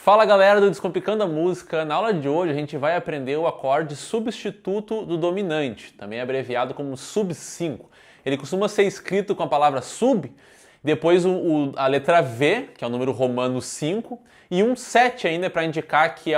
Fala galera do Descomplicando a Música, na aula de hoje a gente vai aprender o acorde substituto do dominante, também abreviado como sub-5. Ele costuma ser escrito com a palavra sub, depois a letra V, que é o número romano 5, e um 7 ainda para indicar que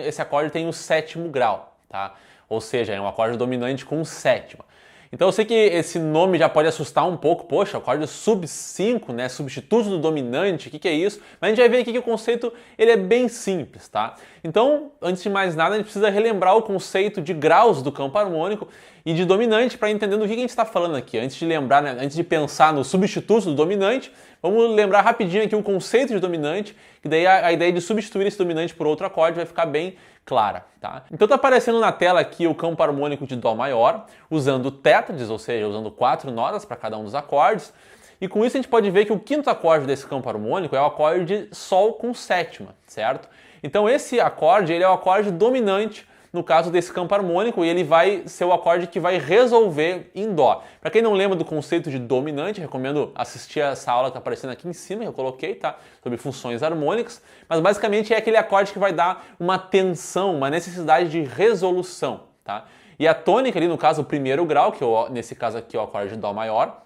esse acorde tem o sétimo grau, tá? Ou seja, é um acorde dominante com sétima. Então eu sei que esse nome já pode assustar um pouco, poxa, acorde sub-5, né, substituto do dominante, o que é isso? Mas a gente vai ver aqui que o conceito ele é bem simples, tá? Então, antes de mais nada, a gente precisa relembrar o conceito de graus do campo harmônico e de dominante para entender do que a gente está falando aqui. Antes de lembrar, né, antes de pensar no substituto do dominante, vamos lembrar rapidinho aqui o conceito de dominante, que daí a ideia de substituir esse dominante por outro acorde vai ficar bem clara, tá? Então tá aparecendo na tela aqui o campo harmônico de Dó maior, usando tétrades, ou seja, usando 4 notas para cada um dos acordes, e com isso a gente pode ver que o quinto acorde desse campo harmônico é o acorde de Sol com sétima, certo? Então esse acorde ele é o acorde dominante no caso desse campo harmônico e ele vai ser o acorde que vai resolver em Dó. Para quem não lembra do conceito de dominante, recomendo assistir essa aula que está aparecendo aqui em cima, que eu coloquei, tá? Sobre funções harmônicas, mas basicamente é aquele acorde que vai dar uma tensão, uma necessidade de resolução, tá? E a tônica ali, no caso, o primeiro grau, que nesse caso aqui é o acorde de Dó maior,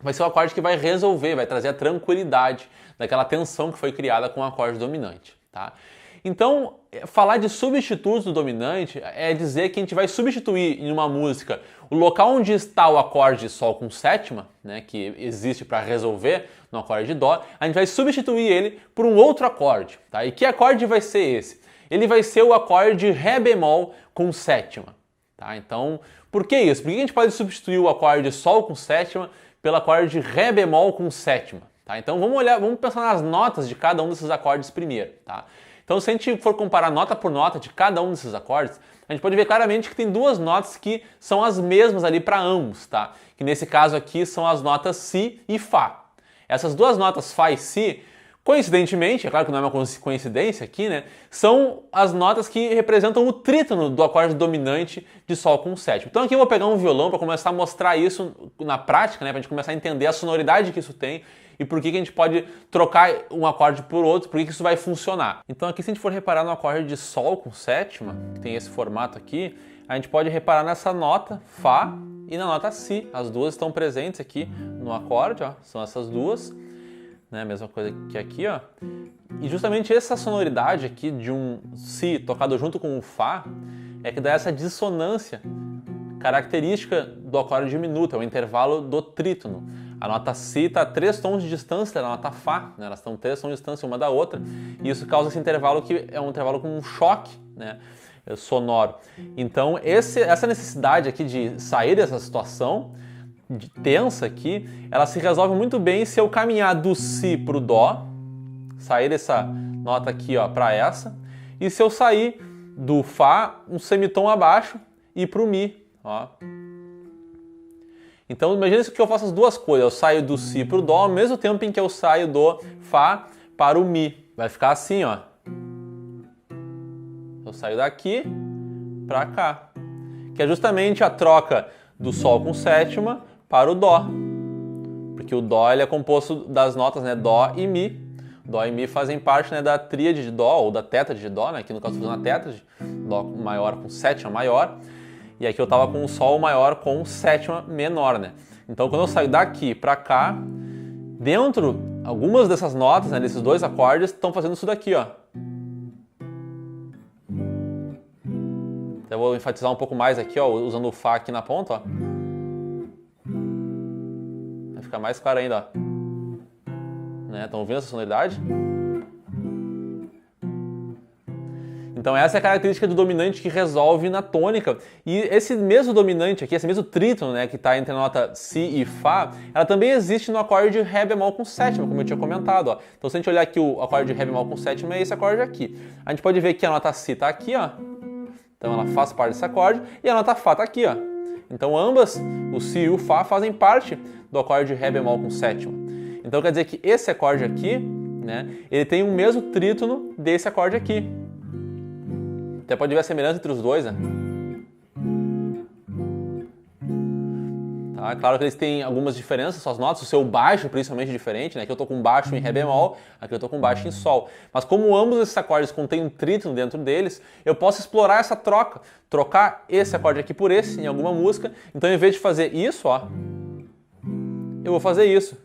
vai ser o acorde que vai resolver, vai trazer a tranquilidade daquela tensão que foi criada com o acorde dominante, tá? Então, falar de substitutos do dominante é dizer que a gente vai substituir em uma música o local onde está o acorde de Sol com sétima, né, que existe para resolver no acorde de Dó, a gente vai substituir ele por um outro acorde. Tá? E que acorde vai ser esse? Ele vai ser o acorde de Ré bemol com sétima. Tá? Então, por que isso? Por que a gente pode substituir o acorde de Sol com sétima pelo acorde de Ré bemol com sétima? Tá? Então vamos pensar nas notas de cada um desses acordes primeiro. Tá? Então, se a gente for comparar nota por nota de cada um desses acordes, a gente pode ver claramente que tem duas notas que são as mesmas ali para ambos, tá? Que nesse caso aqui são as notas Si e Fá. Essas duas notas Fá e Si, coincidentemente, é claro que não é uma coincidência aqui, né? São as notas que representam o trítono do acorde dominante de Sol com sétima. Então aqui eu vou pegar um violão para começar a mostrar isso na prática, né? Para a gente começar a entender a sonoridade que isso tem e por que a gente pode trocar um acorde por outro, por que isso vai funcionar. Então aqui se a gente for reparar no acorde de Sol com sétima, que tem esse formato aqui, a gente pode reparar nessa nota Fá e na nota Si. As duas estão presentes aqui no acorde, ó, são essas duas, né? Mesma coisa que aqui, ó. E justamente essa sonoridade aqui de um Si tocado junto com um Fá é que dá essa dissonância característica do acorde diminuto, é o intervalo do trítono. A nota Si está a 3 tons de distância da nota Fá, né? Elas estão 3 tons de distância uma da outra, e isso causa esse intervalo que é um intervalo com um choque, né, sonoro. Então essa necessidade aqui de sair dessa situação de tensa aqui, ela se resolve muito bem se eu caminhar do Si para o Dó, sair dessa nota aqui para essa, e se eu sair do Fá um semitom abaixo e para o Mi. Ó. Então imagina que eu faço as duas coisas, eu saio do Si para o Dó ao mesmo tempo em que eu saio do Fá para o Mi. Vai ficar assim, ó. Eu saio daqui para cá, que é justamente a troca do Sol com sétima para o Dó, porque o Dó ele é composto das notas, né, Dó e Mi. Dó e Mi fazem parte, né, da tríade de Dó ou da tétrade de Dó, né? Aqui no caso estou usando a tétrade, Dó maior com sétima maior. E aqui eu estava com o Sol maior com sétima menor, né? Então quando eu saio daqui para cá, dentro, algumas dessas notas, né, desses dois acordes, estão fazendo isso daqui, ó. Eu vou enfatizar um pouco mais aqui, ó, usando o Fá aqui na ponta, ó. Vai ficar mais claro ainda, ó. Né? Estão ouvindo essa sonoridade? Então essa é a característica do dominante que resolve na tônica. E esse mesmo dominante aqui, esse mesmo trítono, né, que está entre a nota Si e Fá, ela também existe no acorde de Ré bemol com sétima, como eu tinha comentado. Ó. Então se a gente olhar aqui o acorde de Ré bemol com sétima é esse acorde aqui. A gente pode ver que a nota Si está aqui, ó. Então ela faz parte desse acorde, e a nota Fá está aqui, ó. Então ambas, o Si e o Fá, fazem parte do acorde de Ré bemol com sétima. Então quer dizer que esse acorde aqui, né, ele tem o mesmo trítono desse acorde aqui. Até pode ver a semelhança entre os dois, né? Tá? Tá? Claro que eles têm algumas diferenças, suas notas, o seu baixo principalmente é diferente, né? Aqui eu tô com baixo em Ré bemol, aqui eu tô com baixo em Sol. Mas como ambos esses acordes contêm um trítono dentro deles, eu posso explorar essa troca, trocar esse acorde aqui por esse em alguma música. Então, em vez de fazer isso, ó, eu vou fazer isso.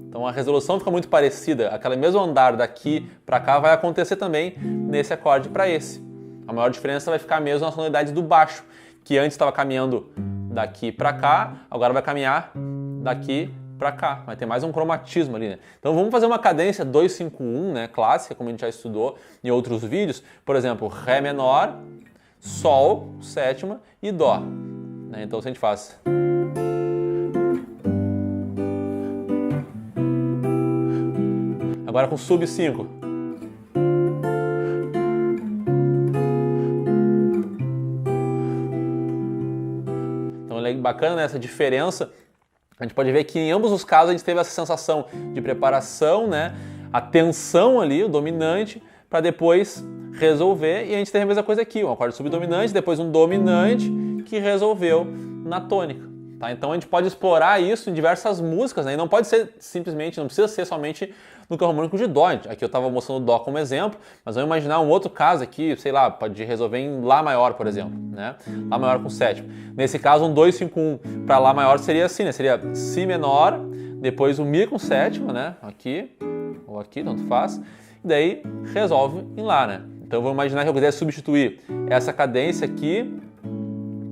Então a resolução fica muito parecida, aquele mesmo andar daqui para cá vai acontecer também nesse acorde para esse. A maior diferença vai ficar mesmo na sonoridade do baixo, que antes estava caminhando daqui para cá, agora vai caminhar daqui para cá. Vai ter mais um cromatismo ali, né? Então vamos fazer uma cadência 2-5-1, né, clássica, como a gente já estudou em outros vídeos. Por exemplo, Ré menor, Sol, sétima e Dó. Né? Então se a gente faz... Agora com sub 5. Então é bacana, né, essa diferença. A gente pode ver que em ambos os casos a gente teve essa sensação de preparação, né, a tensão ali, o dominante, para depois resolver. E a gente tem a mesma coisa aqui, um acorde subdominante, depois um dominante que resolveu na tônica. Tá? Então a gente pode explorar isso em diversas músicas, né? E não pode ser simplesmente, não precisa ser somente no campo harmônico de Dó. Aqui eu estava mostrando o Dó como exemplo, mas vamos imaginar um outro caso aqui, sei lá, pode resolver em Lá maior, por exemplo, né? Lá maior com sétima. Nesse caso, um 2-5-1 para Lá maior seria assim, né? Seria Si menor, depois o Mi com sétima, né? Aqui, ou aqui, tanto faz, e daí resolve em Lá, né? Então vamos imaginar que eu quisesse substituir essa cadência aqui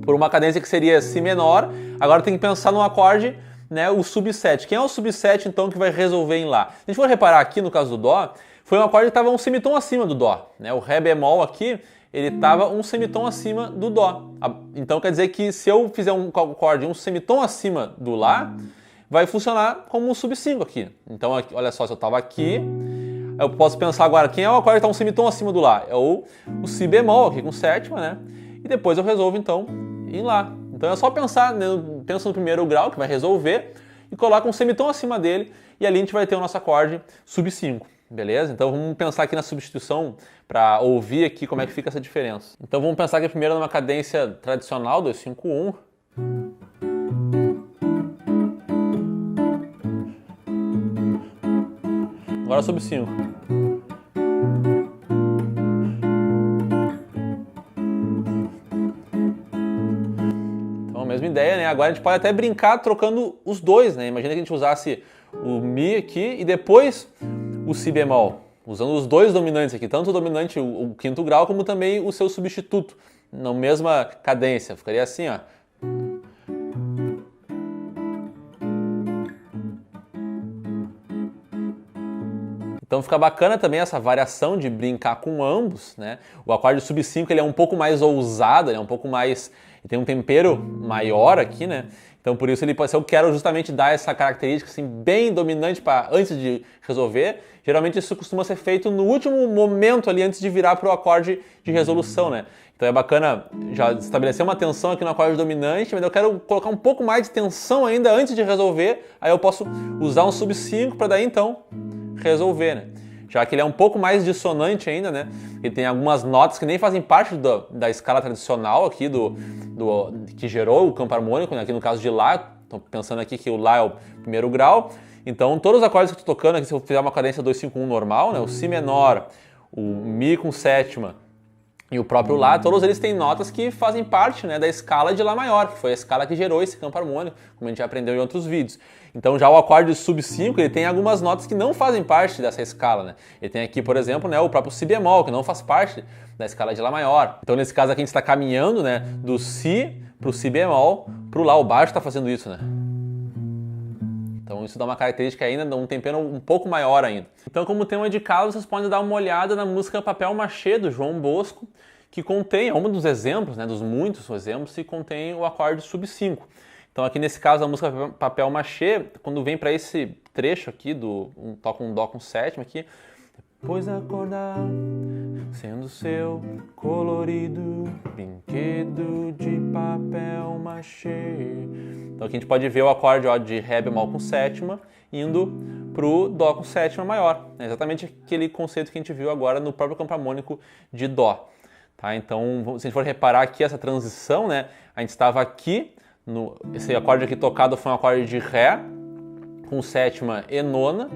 por uma cadência que seria Si menor. Agora tem que pensar num acorde, né, o sub-7. Quem é o sub-7, então, que vai resolver em Lá? Se a gente for reparar aqui, no caso do Dó, foi um acorde que estava um semitom acima do Dó. Né? O Ré bemol aqui, ele estava um semitom acima do Dó. Então quer dizer que se eu fizer um acorde um semitom acima do Lá, vai funcionar como um sub-5 aqui. Então, aqui, olha só, se eu estava aqui, eu posso pensar agora, quem é o acorde que está um semitom acima do Lá? É o Si bemol aqui com sétima, né? E depois eu resolvo, então, em Lá. Então é só pensar, né, pensa no primeiro grau, que vai resolver, e coloca um semitom acima dele, e ali a gente vai ter o nosso acorde sub 5, beleza? Então vamos pensar aqui na substituição, para ouvir aqui como é que fica essa diferença. Então vamos pensar aqui primeiro numa cadência tradicional, 2-5-1. Agora sub 5. Mesma ideia, né? Agora a gente pode até brincar trocando os dois, né? Imagina que a gente usasse o Mi aqui e depois o Si bemol, usando os dois dominantes aqui, tanto o dominante, o quinto grau, como também o seu substituto, na mesma cadência. Ficaria assim, ó. Então fica bacana também essa variação de brincar com ambos, né? O acorde sub 5 ele é um pouco mais ousado, ele é um pouco mais... Ele tem um tempero maior aqui, né? Então por isso ele pode ser, eu quero justamente dar essa característica assim bem dominante para antes de resolver. Geralmente isso costuma ser feito no último momento ali antes de virar para o acorde de resolução, né? Então é bacana já estabelecer uma tensão aqui no acorde dominante, mas eu quero colocar um pouco mais de tensão ainda antes de resolver. Aí eu posso usar um sub 5 para daí então resolver, né? Já que ele é um pouco mais dissonante ainda, né? Ele tem algumas notas que nem fazem parte da escala tradicional aqui que gerou o campo harmônico, né? Aqui no caso de Lá, estou pensando aqui que o Lá é o primeiro grau. Então todos os acordes que eu estou tocando aqui, se eu fizer uma cadência 2-5-1 normal, né? O Si menor, o Mi com sétima e o próprio Lá, todos eles têm notas que fazem parte, né, da escala de Lá maior, que foi a escala que gerou esse campo harmônico, como a gente já aprendeu em outros vídeos. Então já o acorde sub 5, ele tem algumas notas que não fazem parte dessa escala, né? Ele tem aqui, por exemplo, né, o próprio Si bemol, que não faz parte da escala de Lá maior. Então nesse caso aqui a gente está caminhando, né, do Si para o Si bemol, para o Lá. O baixo está fazendo isso, né? Então isso dá uma característica ainda, um tempero um pouco maior ainda. Então como tema de causa, vocês podem dar uma olhada na música Papel Machê, do João Bosco, que contém, é um dos exemplos, né, dos muitos exemplos, que contém o acorde sub 5. Então aqui nesse caso a música Papel Machê, quando vem para esse trecho aqui, toca um Dó com sétima aqui, depois acordar, sendo seu colorido brinquedo de papel machê. Então aqui a gente pode ver o acorde de Ré bemol com sétima indo pro Dó com sétima maior. É exatamente aquele conceito que a gente viu agora no próprio campo harmônico de Dó. Tá? Então, se a gente for reparar aqui essa transição, né, a gente estava aqui Esse acorde aqui tocado foi um acorde de Ré, com sétima e nona.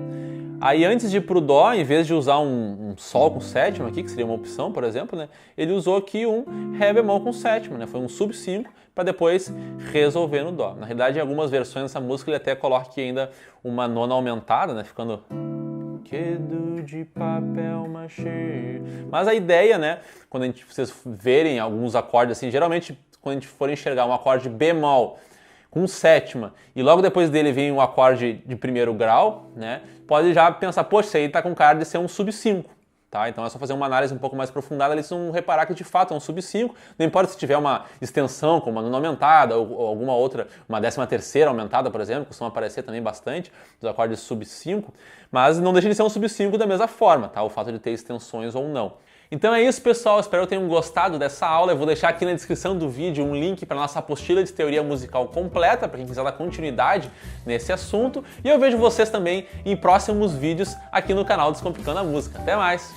Aí antes de ir pro Dó, em vez de usar um Sol com sétima aqui, que seria uma opção, por exemplo, né, ele usou aqui um Ré bemol com sétima, né, foi um sub 5, para depois resolver no Dó. Na realidade, em algumas versões dessa música ele até coloca aqui ainda uma nona aumentada, né, ficando... Quedo de papel machê. Mas a ideia, né, quando vocês verem alguns acordes assim, geralmente quando a gente for enxergar um acorde bemol com sétima e logo depois dele vem um acorde de primeiro grau, né, pode já pensar, poxa, isso aí tá com cara de ser um sub 5, tá? Então é só fazer uma análise um pouco mais aprofundada, eles vão reparar que de fato é um sub 5, não importa se tiver uma extensão como uma nona aumentada ou alguma outra, uma 13ª aumentada, por exemplo, costuma aparecer também bastante, os acordes sub 5, mas não deixa de ser um sub 5 da mesma forma, tá? O fato de ter extensões ou não. Então é isso, pessoal, espero que tenham gostado dessa aula. Eu vou deixar aqui na descrição do vídeo um link para a nossa apostila de teoria musical completa, para quem quiser dar continuidade nesse assunto. E eu vejo vocês também em próximos vídeos aqui no canal Descomplicando a Música. Até mais!